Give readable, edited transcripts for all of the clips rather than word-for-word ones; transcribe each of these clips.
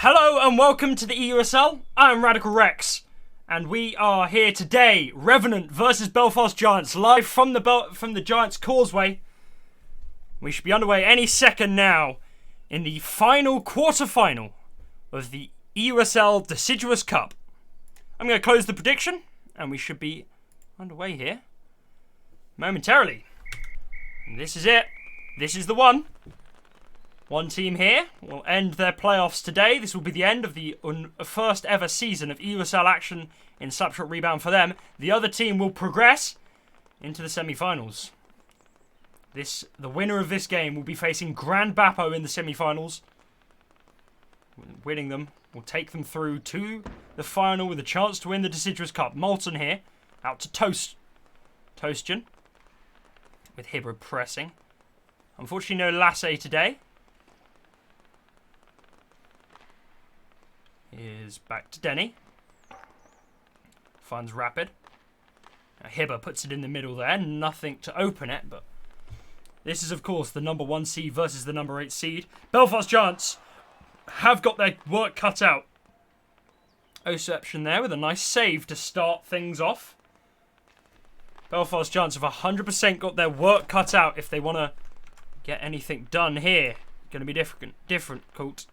Hello and welcome to the EUSL. I'm Radical Rex, and we are here today. Revenant versus Belfast Giants, live from the Giants Causeway. We should be underway any second now in the final quarter-final of the EUSL Deciduous Cup. I'm going to close the prediction, and we should be underway here momentarily. And this is it. This is the one. One team here will end their playoffs today. This will be the end of the first ever season of EUSL action in Slapshot Rebound for them. The other team will progress into the semi-finals. The winner of this game will be facing Grand Bappo in the semi-finals. Winning them will take them through to the final with a chance to win the Deciduous Cup. Molten here, out to Toastjan, with Hibber pressing. Unfortunately, no Lasse today. Is back to Denny. Finds Rapid. Now Hibber puts it in the middle there. Nothing to open it, but this is, of course, the number 1 seed versus the number 8 seed. Belfast Giants have got their work cut out. Oception there with a nice save to start things off. Belfast Giants have 100% got their work cut out if they want to get anything done here. Going to be difficult.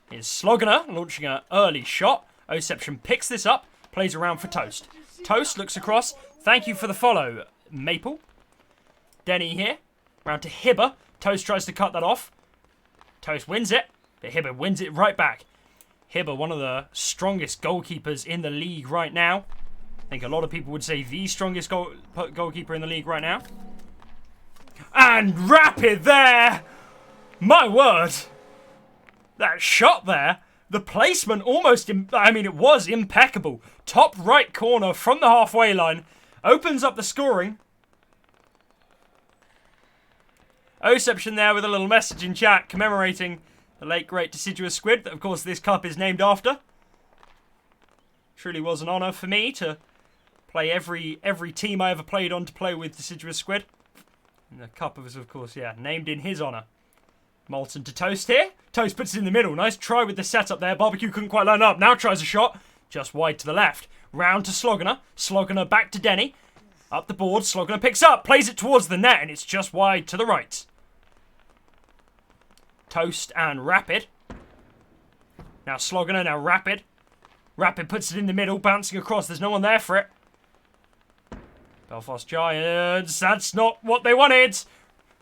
Here's Sloggener launching an early shot. Oception picks this up, plays around for Toast. Toast looks across. Thank you for the follow, Maple. Denny here. Round to Hibber. Toast tries to cut that off. Toast wins it, but Hibber wins it right back. Hibber, one of the strongest goalkeepers in the league right now. I think a lot of people would say the strongest goalkeeper in the league right now. And Rapid there! My word! That shot there, the placement almost, it was impeccable. Top right corner from the halfway line. Opens up the scoring. Oception there with a little message in chat commemorating the late great Deciduous Squid that, of course, this cup is named after. Truly was an honour for me to play every team I ever played on to play with Deciduous Squid. And the cup was, of course, named in his honour. Molten to Toast here. Toast puts it in the middle. Nice try with the setup there. Barbecue couldn't quite line up. Now tries a shot. Just wide to the left. Round to Sloggener. Sloggener back to Denny. Up the board. Sloggener picks up. Plays it towards the net. And it's just wide to the right. Toast and Rapid. Now Sloggener. Now Rapid. Rapid puts it in the middle. Bouncing across. There's no one there for it. Belfast Giants. That's not what they wanted.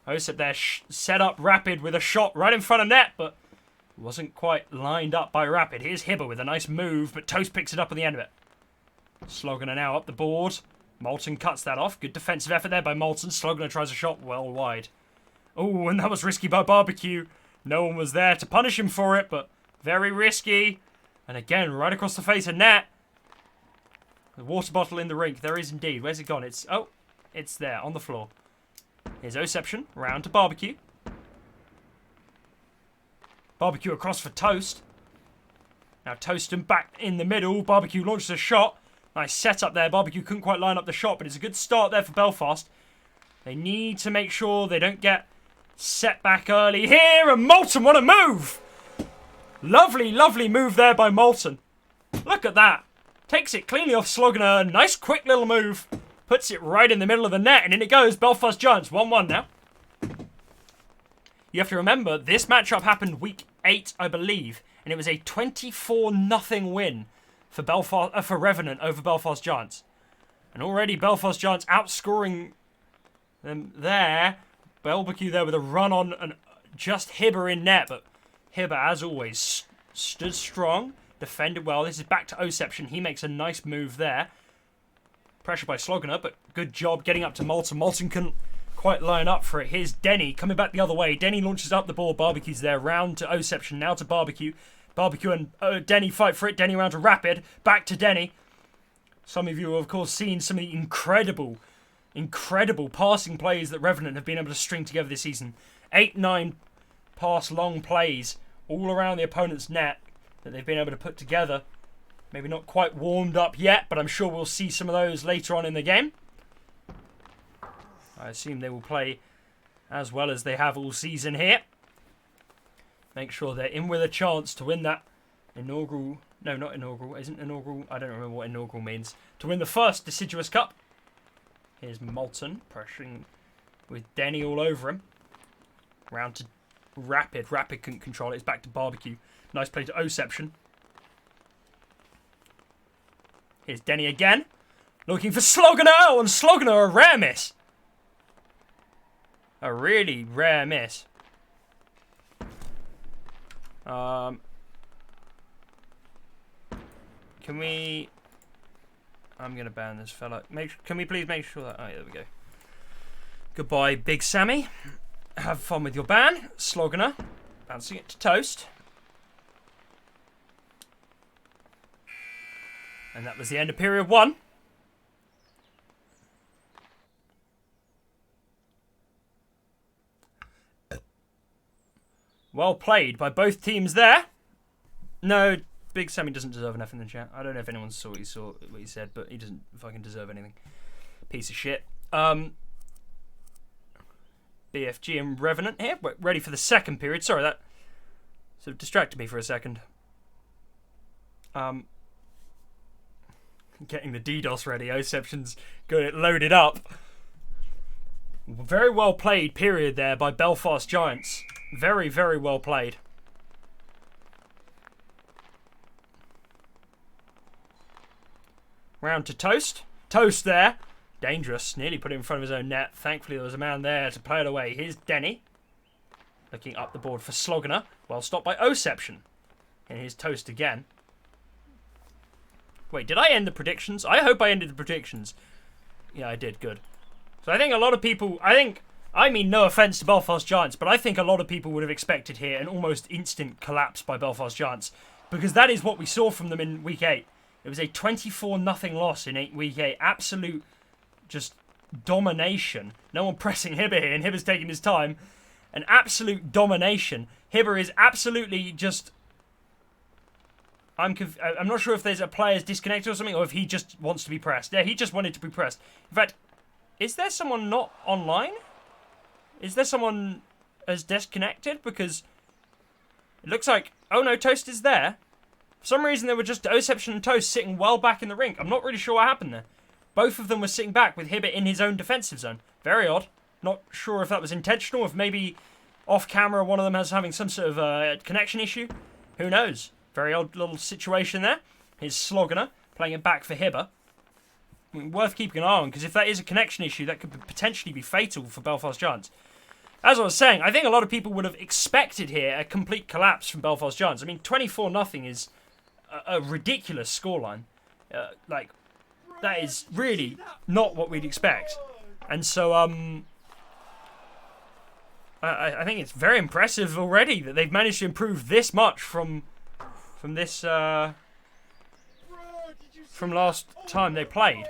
Osep there set up Rapid with a shot right in front of net, but wasn't quite lined up by Rapid. Here's Hibber with a nice move, but Toast picks it up at the end of it. Sloggener now up the board. Molten cuts that off. Good defensive effort there by Molten. Sloggener tries a shot well wide. Oh, and that was risky by Barbecue. No one was there to punish him for it, but very risky. And again, right across the face of net. The water bottle in the rink. There is indeed. Where's it gone? It's there on the floor. Here's Oception, round to Barbecue. Barbecue across for Toast. Now Toaston back in the middle. Barbecue launches a shot. Nice setup there. Barbecue couldn't quite line up the shot, but it's a good start there for Belfast. They need to make sure they don't get set back early here. And Molten, what a move! Lovely, lovely move there by Molten. Look at that. Takes it cleanly off Sloggener. Nice quick little move. Puts it right in the middle of the net, and in it goes. Belfast Giants, 1-1 now. You have to remember, this matchup happened week 8, I believe, and it was a 24-0 win for Revenant over Belfast Giants. And already Belfast Giants outscoring them there. Barbecue there with a run on, and just Hibber in net, but Hibber, as always, stood strong, defended well. This is back to Oception. He makes a nice move there. Pressure by Sloggener, but good job getting up to Molten. Molten couldn't quite line up for it. Here's Denny coming back the other way. Denny launches up the ball. Barbecue's there. Round to Oception. Now to Barbecue. Barbecue and Denny fight for it. Denny round to Rapid. Back to Denny. Some of you have, of course, seen some of the incredible passing plays that Revenant have been able to string together this season. 8-9 pass long plays all around the opponent's net that they've been able to put together. Maybe not quite warmed up yet, but I'm sure we'll see some of those later on in the game. I assume they will play as well as they have all season here. Make sure they're in with a chance to win that inaugural... No, not inaugural. Isn't inaugural? I don't remember what inaugural means. To win the first Deciduous Cup. Here's Molten pressuring with Denny all over him. Round to Rapid. Rapid couldn't control it. It's back to Barbecue. Nice play to Oception. Here's Denny again. Looking for Sloggener. Oh, and Sloggener, a rare miss. A really rare miss. Can we... I'm going to ban this fella. Can we please make sure that... Oh, yeah, there we go. Goodbye, Big Sammy. Have fun with your ban. Sloggener. Bouncing it to Toast. And that was the end of period 1. Well played by both teams there. No, Big Sammy doesn't deserve enough in the chat. I don't know if anyone saw what he said, but he doesn't fucking deserve anything. Piece of shit. BFG and Revenant here. We're ready for the second period. Sorry, that sort of distracted me for a second. Getting the DDoS ready. Oception's got it loaded up. Very well played period there by Belfast Giants. Very, very well played. Round to Toast. Toast there. Dangerous. Nearly put it in front of his own net. Thankfully, there was a man there to play it away. Here's Denny. Looking up the board for Sloggener. Well stopped by Oception. And here's Toast again. Wait, did I end the predictions? I hope I ended the predictions. Yeah, I did. Good. So I think a lot of people... I mean, no offence to Belfast Giants, but I think a lot of people would have expected here an almost instant collapse by Belfast Giants. Because that is what we saw from them in Week 8. It was a 24-0 loss in Week 8. Absolute just domination. No one pressing Hibber here, and Hibber's taking his time. An absolute domination. Hibber is absolutely just... I'm not sure if there's a player's disconnected or something, or if he just wants to be pressed. Yeah, he just wanted to be pressed. In fact, is there someone not online? Is there someone as disconnected? Because it looks like... Oh no, Toast is there. For some reason, there were just Oception and Toast sitting well back in the rink. I'm not really sure what happened there. Both of them were sitting back with Hibbert in his own defensive zone. Very odd. Not sure if that was intentional, if maybe off camera one of them has having some sort of connection issue. Who knows? Very odd little situation there. Here's Sloggener playing it back for Hibber. I mean, worth keeping an eye on, because if that is a connection issue, that could potentially be fatal for Belfast Giants. As I was saying, I think a lot of people would have expected here a complete collapse from Belfast Giants. I mean, 24-0 is a ridiculous scoreline. That is really not what we'd expect. And so, I think it's very impressive already that they've managed to improve this much from this, from last time they played.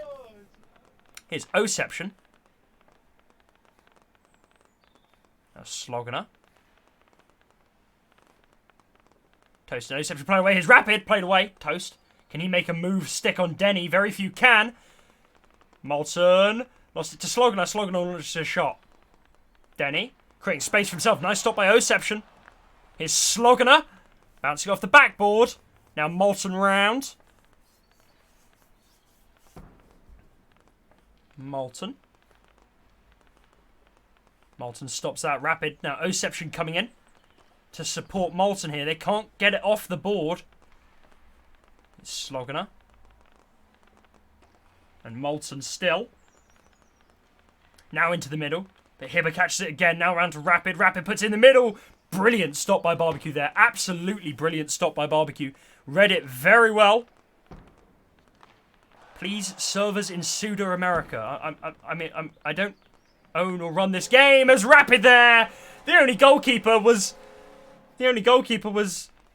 Here's Oception. Now Sloggener. Toast and Oception played away. Here's Rapid, played away. Toast. Can he make a move stick on Denny? Very few can. Molten. Lost it to Sloggener. Sloggener launched a shot. Denny. Creating space for himself. Nice stop by Oception. Here's Sloggener. Bouncing off the backboard. Now Molten round. Molten. Molten stops that. Rapid. Now Oception coming in to support Molten here. They can't get it off the board. It's Sloggener. And Molten still. Now into the middle. But Hibber catches it again. Now round to Rapid. Rapid puts it in the middle. Brilliant stop by Barbecue there. Absolutely brilliant stop by Barbecue. Read it very well. Please, servers in Pseudo-America. I don't own or run this game as Rapid there. The only goalkeeper was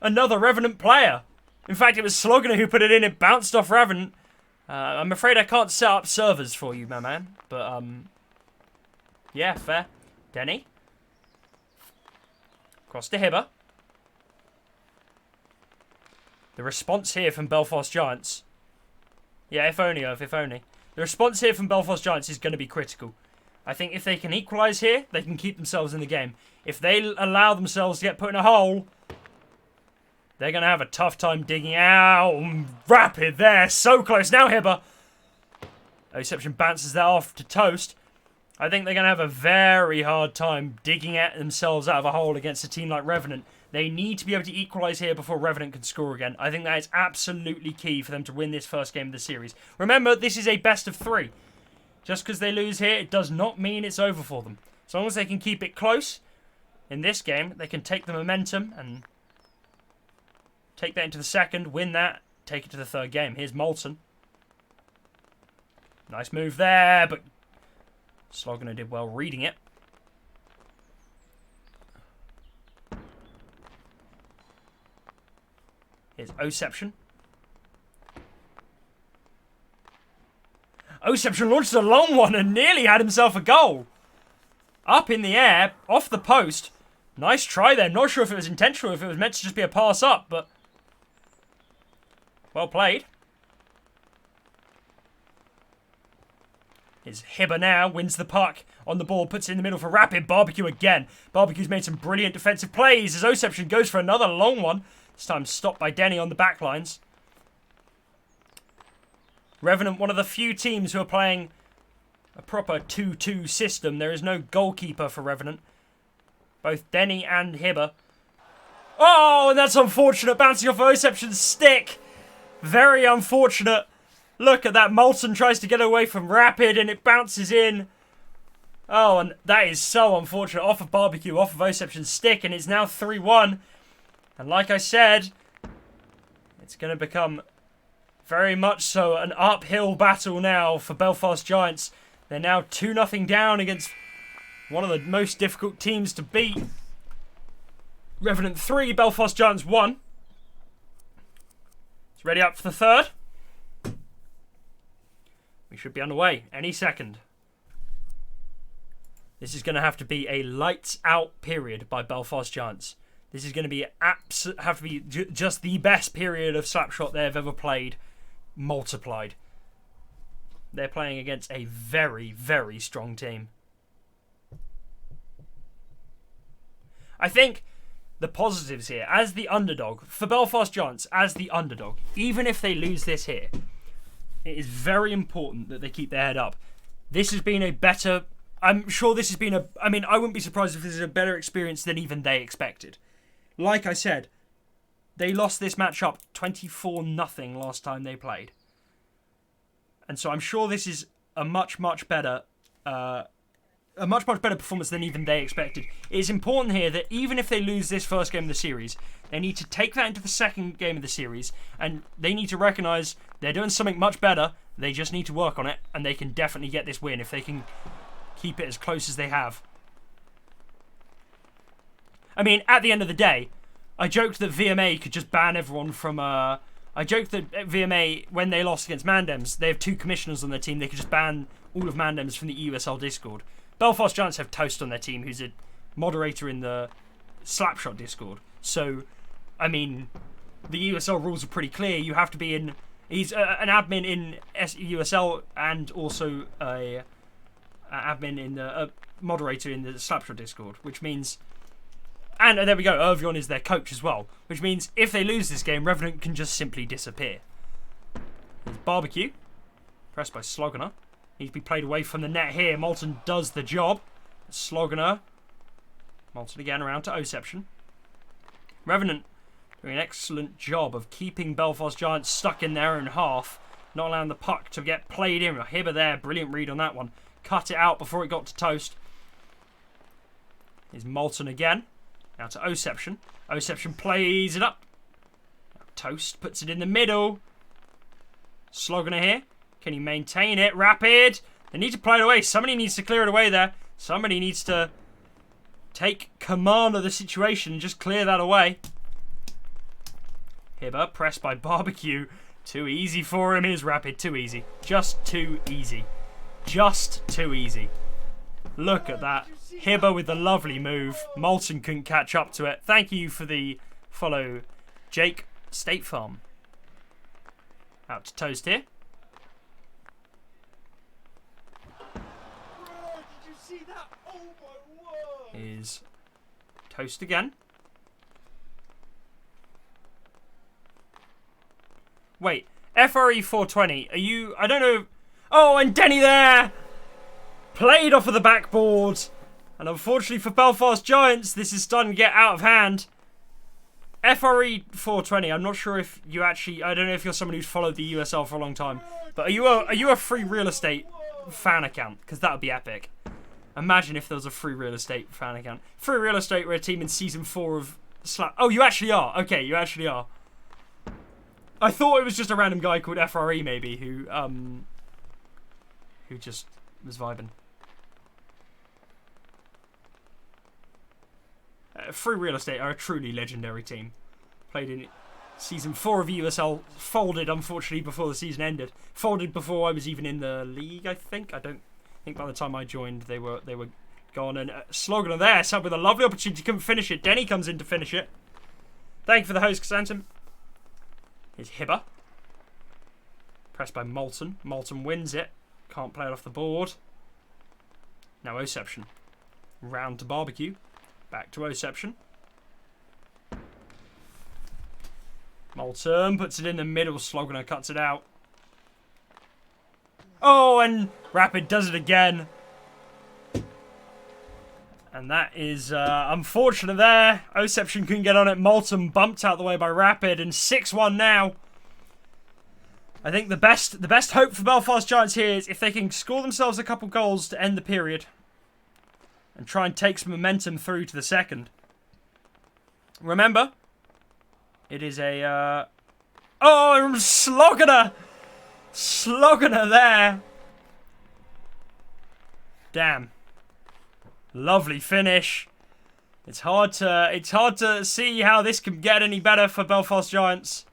another Revenant player. In fact, it was Sloggener who put it in. It bounced off Revenant. I'm afraid I can't set up servers for you, my man. But, yeah, fair. Denny. Cross to Hibber. The response here from Belfast Giants. Yeah, if only, if only. The response here from Belfast Giants is going to be critical. I think if they can equalise here, they can keep themselves in the game. If they allow themselves to get put in a hole, they're going to have a tough time digging out. Rapid there, so close. Now Hibber. Oception bounces that off to Toast. I think they're going to have a very hard time digging at themselves out of a hole against a team like Revenant. They need to be able to equalise here before Revenant can score again. I think that is absolutely key for them to win this first game of the series. Remember, this is a best of 3. Just because they lose here, it does not mean it's over for them. As long as they can keep it close in this game, they can take the momentum and take that into the second, win that, take it to the third game. Here's Molten. Nice move there, but Sloganer did well reading it. Here's Oception. Oception launched a long one and nearly had himself a goal. Up in the air, off the post. Nice try there. Not sure if it was intentional, if it was meant to just be a pass up, but well played. Here's Hibber now, wins the puck on the ball, puts it in the middle for Rapid. Barbecue again. Barbecue's made some brilliant defensive plays as Oception goes for another long one. This time stopped by Denny on the back lines. Revenant, one of the few teams who are playing a proper 2-2 system. There is no goalkeeper for Revenant. Both Denny and Hibber. Oh, and that's unfortunate. Bouncing off Oception's stick. Very unfortunate. Look at that. Molten tries to get away from Rapid and it bounces in. Oh, and that is so unfortunate. Off of Barbecue, off of Oception's stick, and it's now 3-1. And like I said, it's going to become very much so an uphill battle now for Belfast Giants. They're now 2-0 down against one of the most difficult teams to beat. Revenant 3, Belfast Giants 1. It's ready up for the third. We should be underway any second. This is going to have to be a lights out period by Belfast Giants. This is going to be just the best period of Slapshot they've ever played, multiplied. They're playing against a very, very strong team. I think the positives here, as the underdog, for Belfast Giants, as the underdog, even if they lose this here, it is very important that they keep their head up. This has been a better... I'm sure this has been a... I mean, I wouldn't be surprised if this is a better experience than even they expected. Like I said, they lost this matchup 24-0 last time they played. And so I'm sure this is a much better performance than even they expected. It is important here that even if they lose this first game of the series, they need to take that into the second game of the series, and they need to recognise they're doing something much better. They just need to work on it, and they can definitely get this win if they can keep it as close as they have. I mean, at the end of the day, I joked that VMA could just ban everyone from... I joked that VMA, when they lost against Mandems, they have 2 commissioners on their team. They could just ban all of Mandems from the EUSL Discord. Belfast Giants have Toast on their team, who's a moderator in the Slapshot Discord. So, I mean, the EUSL rules are pretty clear. You have to be in... He's an admin in EUSL and also a admin in the... moderator in the Slapshot Discord, which means... And there we go, Irvion is their coach as well. Which means if they lose this game, Revenant can just simply disappear. There's Barbecue. Pressed by Sloganer. Needs to be played away from the net here. Molten does the job. Sloganer. Molten again around to Oception. Revenant doing an excellent job of keeping Belfast Giants stuck in their own half. Not allowing the puck to get played in. Hibber there. Brilliant read on that one. Cut it out before it got to Toast. Here's Molten again. Now to Oception. Oception plays it up. Toast puts it in the middle. Sloganer here. Can he maintain it? Rapid. They need to play it away. Somebody needs to clear it away there. Somebody needs to take command of the situation and just clear that away. Hibber pressed by Barbecue. Too easy for him. Here's Rapid. Too easy. Just too easy. Just too easy. Look at that. Hibber with the lovely move. Molten couldn't catch up to it. Thank you for the follow, Jake State Farm. Out to Toast here. is toast again. Wait, FRE 420, are you... I don't know... Oh, and Denny there! Played off of the backboard. And unfortunately for Belfast Giants, this is starting to get out of hand. FRE 420, I'm not sure if you actually... I don't know if you're someone who's followed the EUSL for a long time. But are you a free real estate fan account? Because that would be epic. Imagine if there was a free real estate fan account. Free real estate, we're a team in Season 4 of Slap... Oh, you actually are. Okay, you actually are. I thought it was just a random guy called FRE, maybe, who just was vibing. Free Real Estate are a truly legendary team. Played in Season 4 of EUSL, folded, unfortunately, before the season ended. Folded before I was even in the league, I think. I don't think by the time I joined, they were gone. And Slogan there, sub with a lovely opportunity, couldn't finish it. Denny comes in to finish it. Thank you for the host, Xantum. Here's Hibber. Pressed by Molten. Molten wins it. Can't play it off the board. Now Oception. Round to Barbecue. Back to Oception. Molten puts it in the middle. Sloganer cuts it out. Oh, and Rapid does it again. And that is unfortunate there. Oception couldn't get on it. Molten bumped out the way by Rapid. And 6-1 now. I think the best hope for Belfast Giants here is if they can score themselves a couple goals to end the period. And try and take some momentum through to the second. Remember, it is a... Oh, Sloganer! Sloganer there. Damn. Lovely finish. It's hard to see how this can get any better for Belfast Giants.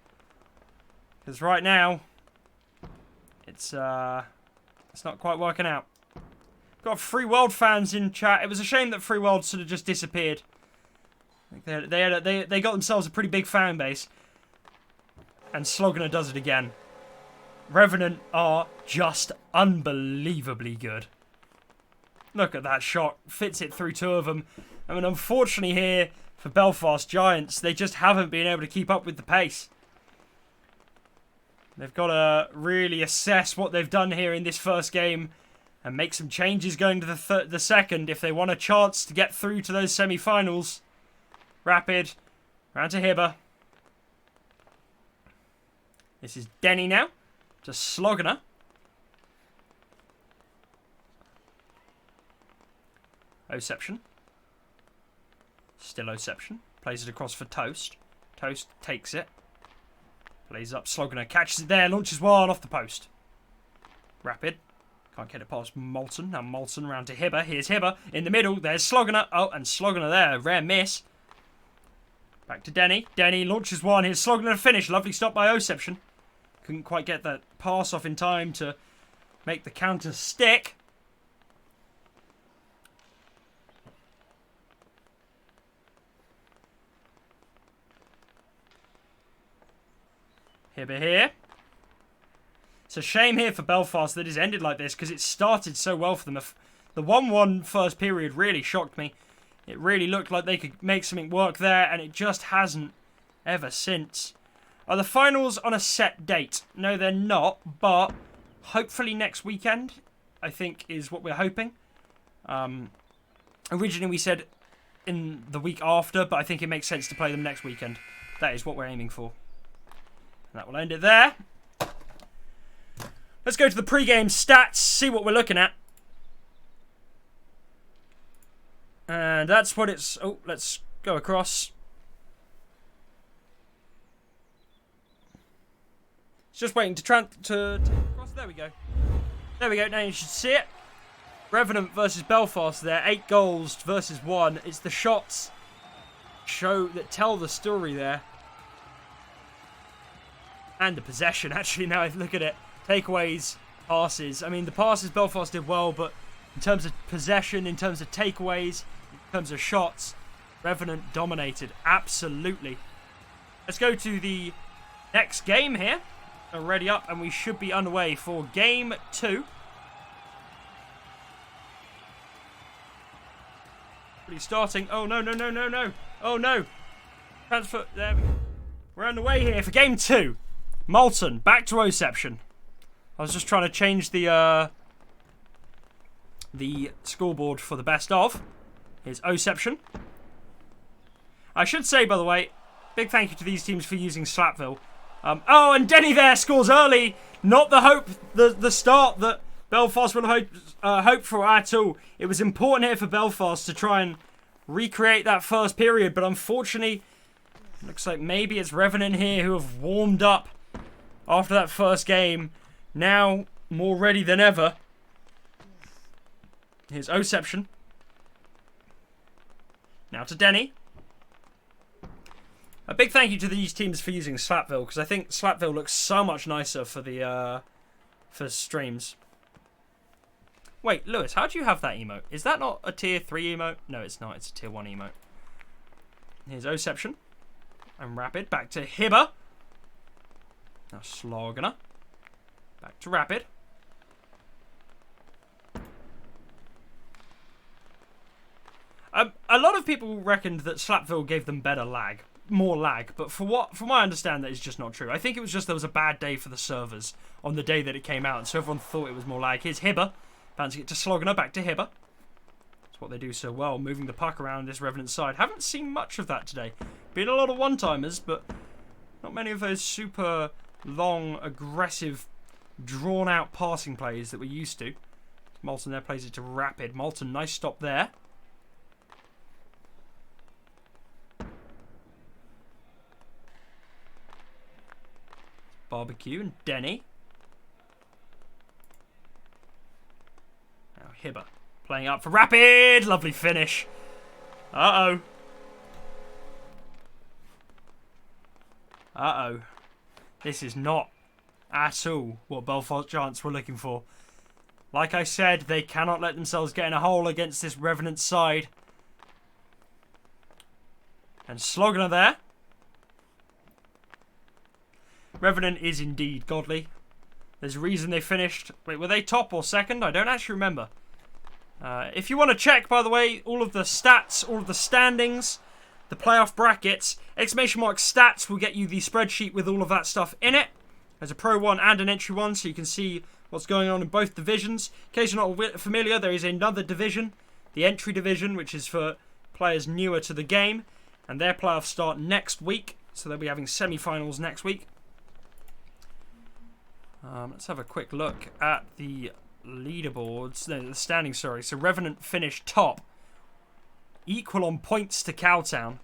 Because right now, it's not quite working out. Got Free World fans in chat. It was a shame that Free World sort of just disappeared. They got themselves a pretty big fan base. And Sloganer does it again. Revenant are just unbelievably good. Look at that shot. Fits it through two of them. I mean, unfortunately here for Belfast Giants, they just haven't been able to keep up with the pace. They've got to really assess what they've done here in this first game and make some changes going to the second if they want a chance to get through to those semi-finals. Rapid. Round to Hibber. This is Denny now. To Sloganer. Oception. Still Oception. Plays it across for Toast. Toast takes it. Plays up. Sloganer catches it there. Launches one off the post. Rapid. Can't get it past Molten. Now Molten round to Hibber. Here's Hibber. In the middle. There's Sloganer. Oh, and Sloganer there. Rare miss. Back to Denny. Denny launches one. Here's Sloganer to finish. Lovely stop by Oception. Couldn't quite get that pass off in time to make the counter stick. Hibber here. It's a shame here for Belfast that it's ended like this because it started so well for them. The 1-1 first period really shocked me. It really looked like they could make something work there, and it just hasn't ever since. Are the finals on a set date? No, they're not, but hopefully next weekend, I think, is what we're hoping. Originally we said in the week after, but I think it makes sense to play them next weekend. That is what we're aiming for. And that will end it there. Let's go to the pre-game stats, see what we're looking at. And that's what it's... Oh, let's go across. It's just waiting to take across. There we go. There we go. Now you should see it. Revenant versus Belfast there. 8 goals versus 1. It's the shots that tell the story there. And the possession, actually, now I look at it. Takeaways, passes. I mean, the passes Belfast did well, but in terms of possession, in terms of takeaways, in terms of shots, Revenant dominated. Absolutely. Let's go to the next game here. We're ready up, and we should be underway for game 2. Really starting. Oh, no, no, no, no, no. Oh, no. Transfer. There we go. We're on the way here for game 2. Molten, back to Oception. I was just trying to change the scoreboard for the best of. Here's Oception. I should say, by the way, big thank you to these teams for using Slapville. Oh, and Denny there scores early. Not the start that Belfast would hope for at all. It was important here for Belfast to try and recreate that first period, but unfortunately, looks like maybe it's Revenant here who have warmed up after that first game. Now more ready than ever. Here's Oception. Now to Denny. A big thank you to these teams for using Slapville, because I think Slapville looks so much nicer for the for streams. Wait, Lewis, how do you have that emote? Is that not a tier 3 emote? No, it's not. It's a tier 1 emote. Here's Oception. And Rapid. Back to Hibber. Now Sloganer. Back to Rapid. A lot of people reckoned that Slapville gave them better lag. More lag. But from what I understand, that is just not true. I think it was just there was a bad day for the servers on the day that it came out. So everyone thought it was more lag. Here's Hibber. Bouncing it to Sloganer. Back to Hibber. That's what they do so well. Moving the puck around this Revenant side. Haven't seen much of that today. Been a lot of one-timers, but not many of those super long, aggressive, drawn-out passing plays that we're used to. Molten there plays it to Rapid. Molten, nice stop there. Barbecue and Denny. Now Hibber playing up for Rapid. Lovely finish. Uh-oh. Uh-oh. This is not at all what Belfast Giants were looking for. Like I said, they cannot let themselves get in a hole against this Revenant side. And Sloganer there. Revenant is indeed godly. There's a reason they finished... Wait, were they top or second? I don't actually remember. If you want to check, by the way, all of the stats, all of the standings, the playoff brackets, !stats will get you the spreadsheet with all of that stuff in it. There's a Pro 1 and an Entry 1, so you can see what's going on in both divisions. In case you're not familiar, there is another division, the Entry division, which is for players newer to the game. And their playoffs start next week, so they'll be having semi-finals next week. Let's have a quick look at the leaderboards. No, the standings, sorry. So Revenant finished top. Equal on points to Cowtown.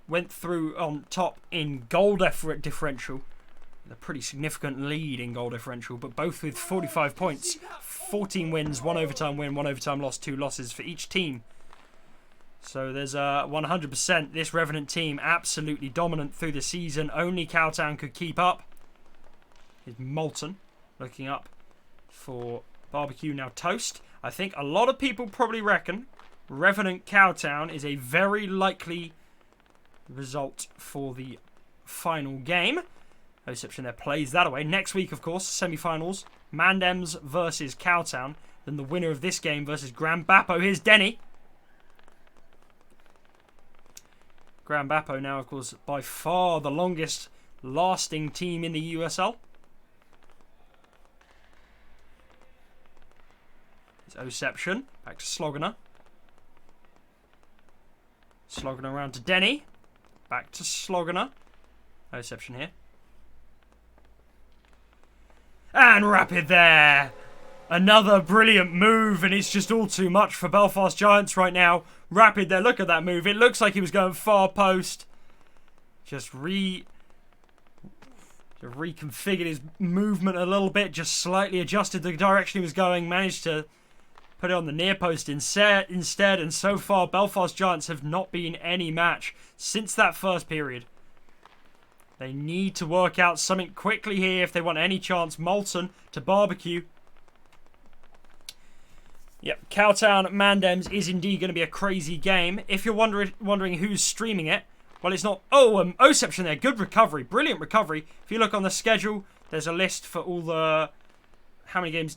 Went through on top in goal differential. A pretty significant lead in goal differential, but both with 45 points. 14 wins, 1 overtime win, 1 overtime loss, 2 losses for each team. So there's 100%. This Revenant team absolutely dominant through the season. Only Cowtown could keep up. Is Molten looking up for Barbecue, now Toast. I think a lot of people probably reckon Revenant Cowtown is a very likely result for the final game. Oception there plays that away. Next week, of course, semi-finals. Mandems versus Cowtown. Then the winner of this game versus Grand Bappo. Here's Denny. Grand Bappo now, of course, by far the longest lasting team in the EUSL. Oception. Back to Sloganer. Sloganer around to Denny. Back to Sloganer. Oception here. And Rapid there. Another brilliant move, and it's just all too much for Belfast Giants right now. Rapid there, look at that move. It looks like he was going far post. Just reconfigured his movement a little bit. Just slightly adjusted the direction he was going. Managed to put it on the near post instead, and so far Belfast Giants have not been any match since that first period. They need to work out something quickly here if they want any chance. Molten to Barbecue. Yep, Cowtown Mandems is indeed going to be a crazy game. If you're wondering who's streaming it, well, it's not... Oh, Oception there. Good recovery. Brilliant recovery. If you look on the schedule, there's a list for all the... how many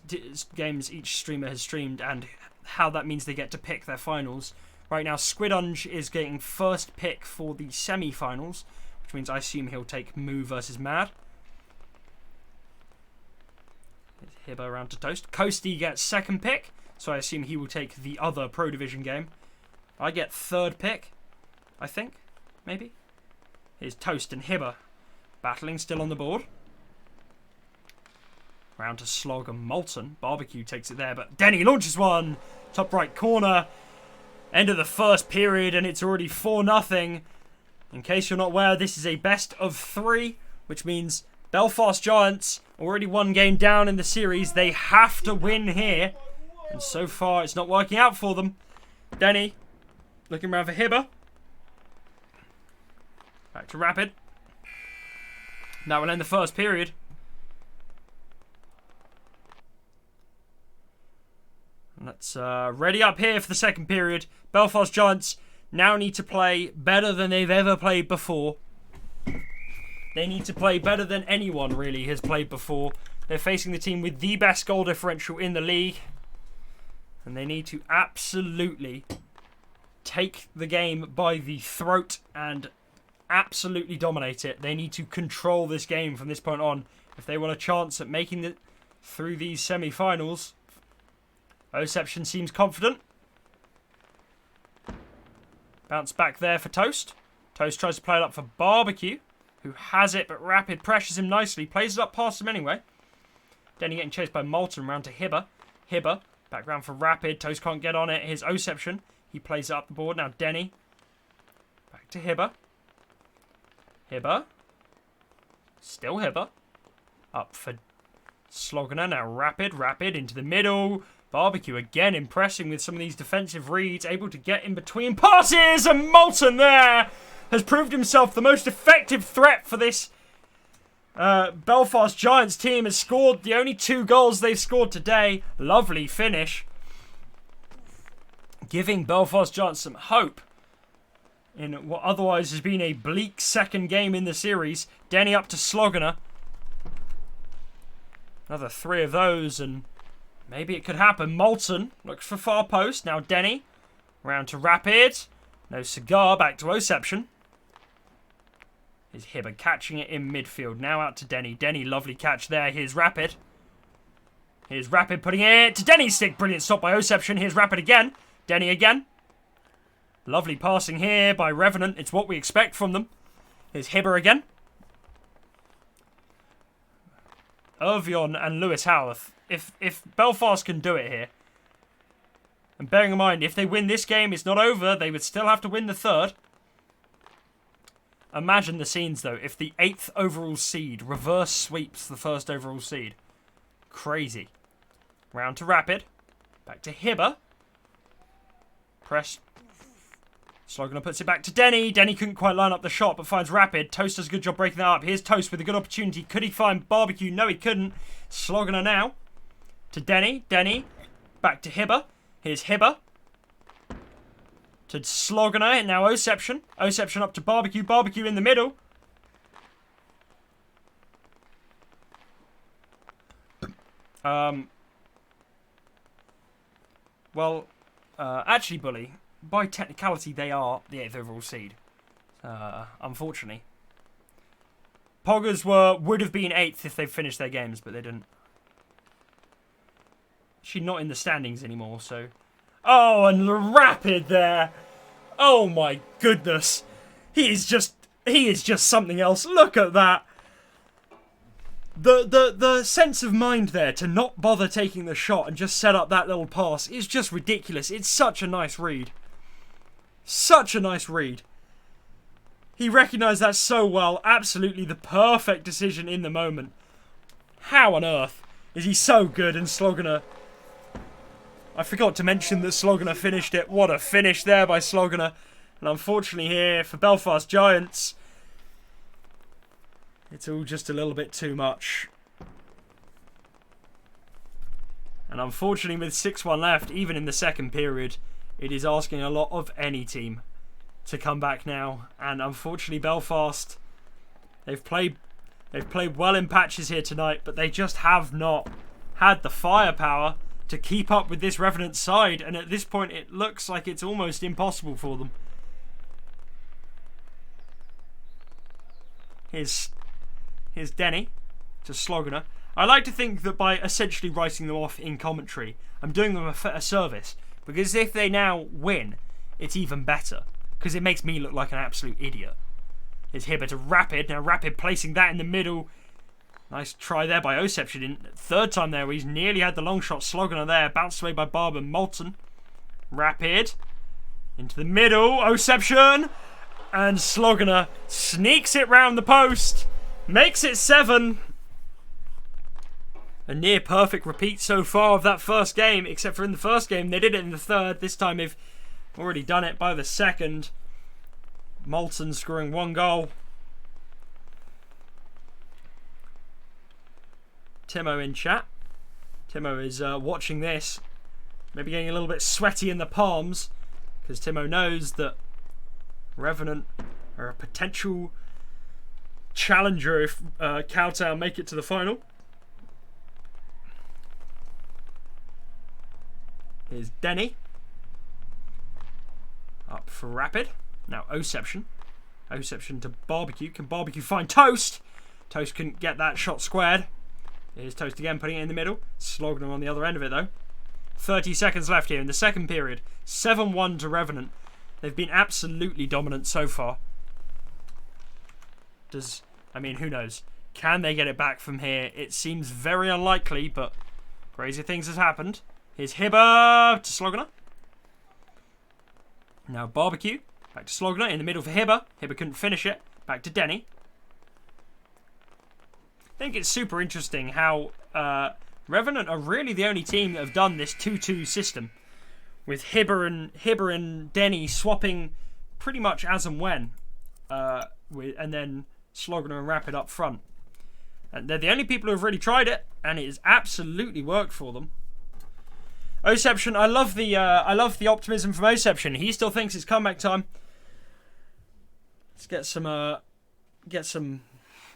games each streamer has streamed and how that means they get to pick their finals. Right now, Squidunge is getting first pick for the semi-finals, which means I assume he'll take Moo versus Mad. Hibba around to Toast. Coasty gets second pick, so I assume he will take the other Pro Division game. I get third pick, I think, maybe. Here's Toast and Hibba battling, still on the board. Round to Slog and Molten. Barbecue takes it there, but Denny launches one. Top right corner. End of the first period, and it's already 4-0. In case you're not aware, this is a best of 3, which means Belfast Giants already one game down in the series. They have to win here, and so far it's not working out for them. Denny looking around for Hibba. Back to Rapid. That will end the first period. Let's ready up here for the second period. Belfast Giants now need to play better than they've ever played before. They need to play better than anyone really has played before. They're facing the team with the best goal differential in the league. And they need to absolutely take the game by the throat and absolutely dominate it. They need to control this game from this point on if they want a chance at making it through these semi-finals. Oception seems confident. Bounce back there for Toast. Toast tries to play it up for Barbecue, who has it, but Rapid pressures him nicely. Plays it up past him anyway. Denny getting chased by Molten, round to Hibba. Hibba, back round for Rapid. Toast can't get on it. Here's Oception. He plays it up the board. Now Denny. Back to Hibba. Hibba. Still Hibba. Up for Slogner. Now Rapid. Rapid into the middle. Barbecue again impressing with some of these defensive reads. Able to get in between passes. And Molten there has proved himself the most effective threat for this Belfast Giants team. Has scored the only 2 goals they've scored today. Lovely finish. Giving Belfast Giants some hope in what otherwise has been a bleak second game in the series. Denny up to Slogner. Another 3 of those and maybe it could happen. Molten looks for far post. Now Denny. Round to Rapid. No cigar. Back to Oception. Here's Hibba catching it in midfield. Now out to Denny. Denny, lovely catch there. Here's Rapid. Here's Rapid putting it to Denny's stick. Brilliant stop by Oception. Here's Rapid again. Denny again. Lovely passing here by Revenant. It's what we expect from them. Here's Hibba again. Irvion and Lewis Howarth. If Belfast can do it here, and bearing in mind, if they win this game, it's not over. They would still have to win the third. Imagine the scenes, though, if the 8th overall seed reverse sweeps the 1st overall seed. Crazy. Round to Rapid. Back to Hibba. Press. Slogner puts it back to Denny. Denny couldn't quite line up the shot, but finds Rapid. Toast does a good job breaking that up. Here's Toast with a good opportunity. Could he find Barbecue? No, he couldn't. Slogner now. To Denny. Denny. Back to Hibba. Here's Hibba. To Slogner. And now Oception. Oception up to Barbecue. Barbecue in the middle. Actually, Bully, by technicality, they are the 8th overall seed. Unfortunately. Poggers would have been 8th if they finished their games, but they didn't. Actually, not in the standings anymore, so... Oh, and Rapid there! Oh my goodness! He is just something else. Look at that! The sense of mind there to not bother taking the shot and just set up that little pass is just ridiculous. It's such a nice read. Such a nice read. He recognised that so well. Absolutely the perfect decision in the moment. How on earth is he so good? And Slogner... I forgot to mention that Slogner finished it. What a finish there by Slogner. And unfortunately here for Belfast Giants... It's all just a little bit too much. And unfortunately with 6-1 left, even in the second period, it is asking a lot of any team to come back now. And unfortunately Belfast, they've played well in patches here tonight, but they just have not had the firepower to keep up with this Revenant side, and at this point it looks like it's almost impossible for them. Here's Denny to Sloganer. I like to think that by essentially writing them off in commentary, I'm doing them a service, because if they now win, it's even better, because it makes me look like an absolute idiot. Here's Hibber to Rapid. Now Rapid placing that in the middle. Nice try there by Oception. In third time there, where he's nearly had the long shot. Sloganer there, bounced away by Barber. Molten. Rapid. Into the middle. Oception. And Sloganer sneaks it round the post. Makes it 7. A near perfect repeat so far of that first game. Except for in the first game, they did it in the third. This time they've already done it by the second. Molten scoring 1 goal. Timo in chat. Timo is watching this. Maybe getting a little bit sweaty in the palms. Because Timo knows that Revenant are a potential challenger if Cowtown make it to the final. Here's Denny. Up for Rapid. Now Oception. Oception to Barbecue. Can Barbecue find Toast? Toast couldn't get that shot squared. Here's Toast again, putting it in the middle. Sloganer on the other end of it, though. 30 seconds left here in the second period. 7-1 to Revenant. They've been absolutely dominant so far. I mean, who knows? Can they get it back from here? It seems very unlikely, but crazy things have happened. Here's Hibber to Sloganer. Now Barbecue. Back to Sloganer in the middle for Hibber. Hibber couldn't finish it. Back to Denny. I think it's super interesting how Revenant are really the only team that have done this 2-2 system, with Hibber and Denny swapping pretty much as and when, and then Sloganer and Rapid up front. And they're the only people who have really tried it, and it has absolutely worked for them. Oception, I love the optimism from Oception. He still thinks it's comeback time. Let's get some I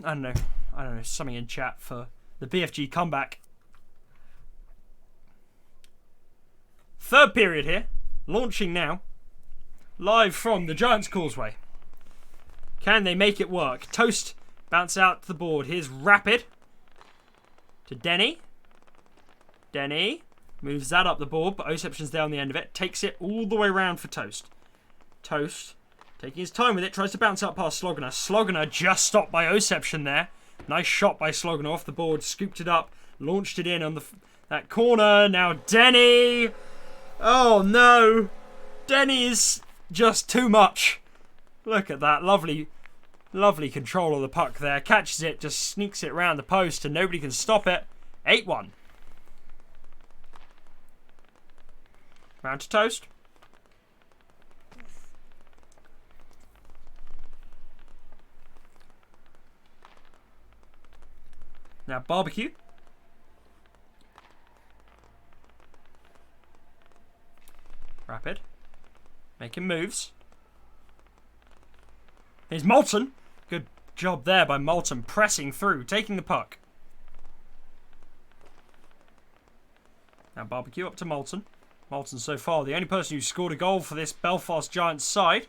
don't know, something in chat for the BFG comeback. Third period here, launching now, live from the Giants Causeway. Can they make it work? Toast bounce out to the board. Here's Rapid to Denny. Denny moves that up the board, but Oception's there on the end of it. Takes it all the way around for Toast. Toast taking his time with it, tries to bounce up past Sloganer. Sloganer just stopped by Oception there. Nice shot by Sloganer off the board, scooped it up, launched it in on that corner. Now Denny. Oh no. Denny is just too much. Look at that. Lovely control of the puck there. Catches it, just sneaks it around the post and nobody can stop it. 8-1. Round to Toast. Now Barbecue. Rapid. Making moves. Here's Molten. Good job there by Molten, pressing through, taking the puck. Now Barbecue up to Molten. Molten so far the only person who scored a goal for this Belfast Giants side.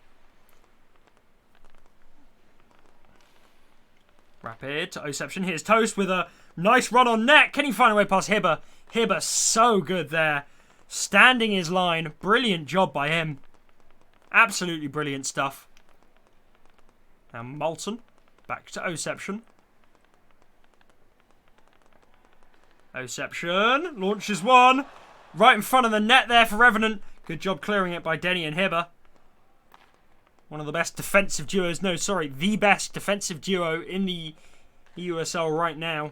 Rapid to Oception. Here's Toast with a nice run on net. Can he find a way past Hibber? Hibber so good there. Standing his line. Brilliant job by him. Absolutely brilliant stuff. Now Molten. Back to Oception. Oception. Launches one. Right in front of the net there for Revenant. Good job clearing it by Denny and Hibber. One of the best defensive duos. No, sorry. The best defensive duo in the EUSL right now.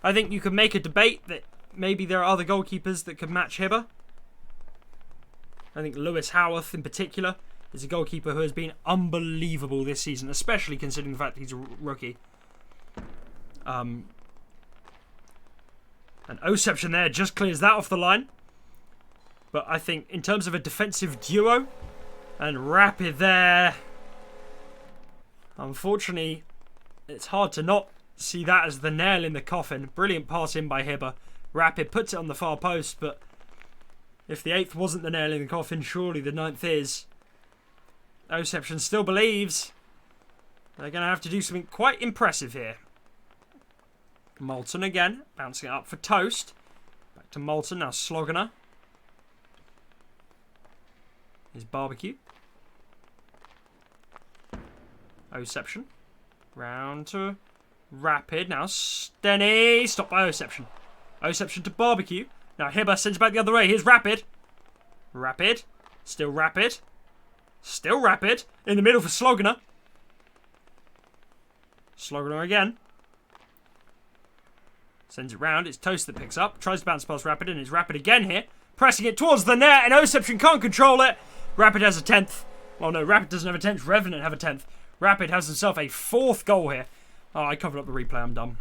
I think you could make a debate that maybe there are other goalkeepers that could match Hibber. I think Lewis Howarth in particular is a goalkeeper who has been unbelievable this season, especially considering the fact that he's a rookie. And Oception there just clears that off the line. But I think in terms of a defensive duo, and Rapid there, unfortunately, it's hard to not see that as the nail in the coffin. Brilliant pass in by Hibber. Rapid puts it on the far post, but if the 8th wasn't the nail in the coffin, surely the 9th is. Oception still believes. They're going to have to do something quite impressive here. Molten again, bouncing it up for Toast. Back to Molten, now Sloggener. Here's Barbecue. Oception. Round to Rapid. Now Stenny. Stopped by Oception. Oception to Barbecue. Now Hibber sends it back the other way. Here's Rapid. Rapid. Still Rapid. Still Rapid. In the middle for Sloggener. Sloggener again. Sends it round. It's Toast that picks up. Tries to bounce past Rapid, and it's Rapid again here. Pressing it towards the net, and Oception can't control it. Rapid has a 10th. Well, no, Rapid doesn't have a 10th. Revenant have a 10th. Rapid has himself a 4th goal here. Oh, I covered up the replay. I'm dumb.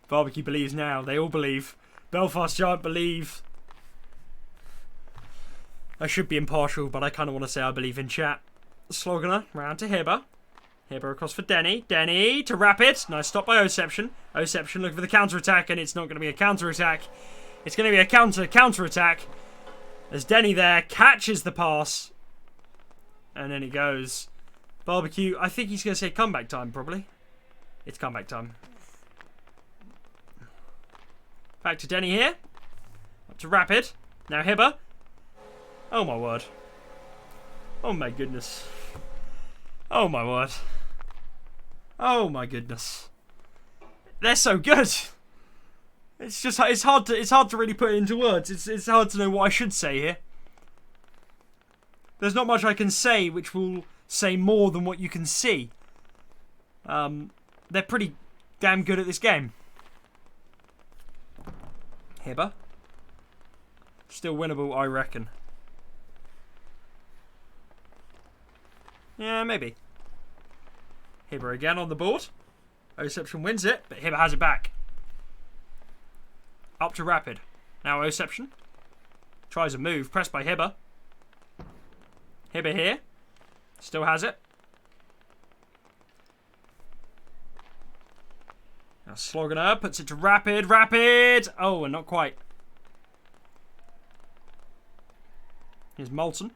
Barbecue believes now. They all believe. Belfast Giant believe. I should be impartial, but I kind of want to say I believe in chat. Sloggener round to Hibber. Hibber across for Denny. Denny to Rapid. Nice stop by Oception. Oception looking for the counter-attack, and it's not going to be a counter-attack. It's going to be a counter-attack. As Denny there catches the pass. And then he goes. Barbecue, I think he's going to say comeback time, probably. It's comeback time. Back to Denny here. Up to Rapid. Now Hibber. Oh my word. Oh my goodness. Oh my word. Oh my goodness. They're so good. It's just it's hard to really put it into words. It's hard to know what I should say here. There's not much I can say which will say more than what you can see. They're pretty damn good at this game. Hibber. Still winnable, I reckon. Yeah, maybe. Hibber again on the board. Oception wins it, but Hibber has it back. Up to Rapid. Now Oception. Tries a move, pressed by Hibber. Hibber here. Still has it. Now Sloggener puts it to Rapid. Rapid! Oh, and not quite. Here's Molten.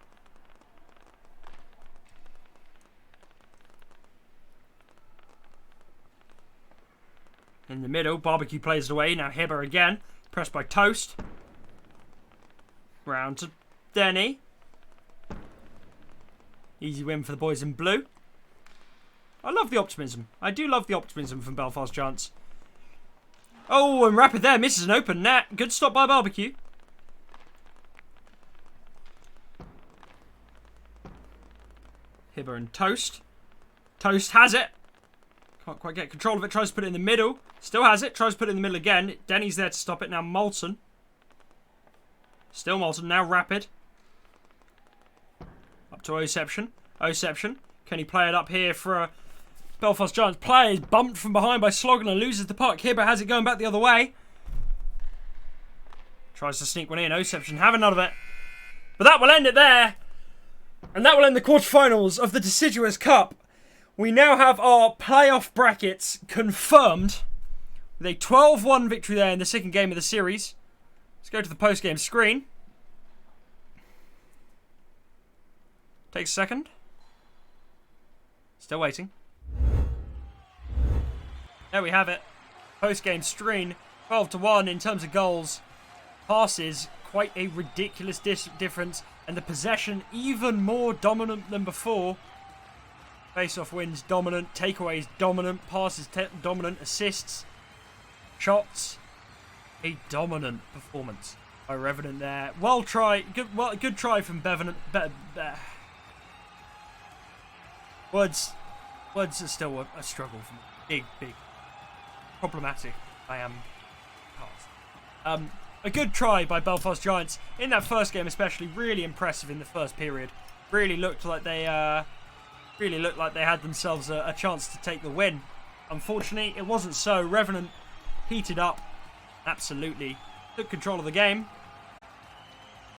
In the middle, Barbecue plays it away. Now Hibber again. Pressed by Toast. Round to Denny. Easy win for the boys in blue. I love the optimism. I do love the optimism from Belfast Giants. Oh, and Rapid there misses an open net. Good stop by Barbecue. Hibber and Toast. Toast has it. Can't quite get control of it. Tries to put it in the middle. Still has it. Tries to put it in the middle again. Denny's there to stop it. Now Molten. Still Molten. Now Rapid. Up to Oception. Oception. Can he play it up here for a Belfast Giants player? Is bumped from behind by Sloggener. Loses the puck. Hibber has it going back the other way. Tries to sneak one in. Oception having none of it. But that will end it there. And that will end the quarterfinals of the Deciduous Cup. We now have our playoff brackets confirmed with a 12-1 victory there in the second game of the series. Let's go to the post-game screen. Takes a second. Still waiting. There we have it. Post-game screen. 12-1 in terms of goals. Passes, quite a ridiculous difference. And the possession even more dominant than before. Face-off wins dominant, takeaways dominant, passes dominant, assists, shots. A dominant performance by Revenant there. Well try, good try from Revenant. Words are still a struggle for me. Big, problematic. I am past. A good try by Belfast Giants in that first game, especially. Really impressive in the first period. Really looked like they had themselves a chance to take the win. Unfortunately, it wasn't so. Revenant heated up. Absolutely took control of the game.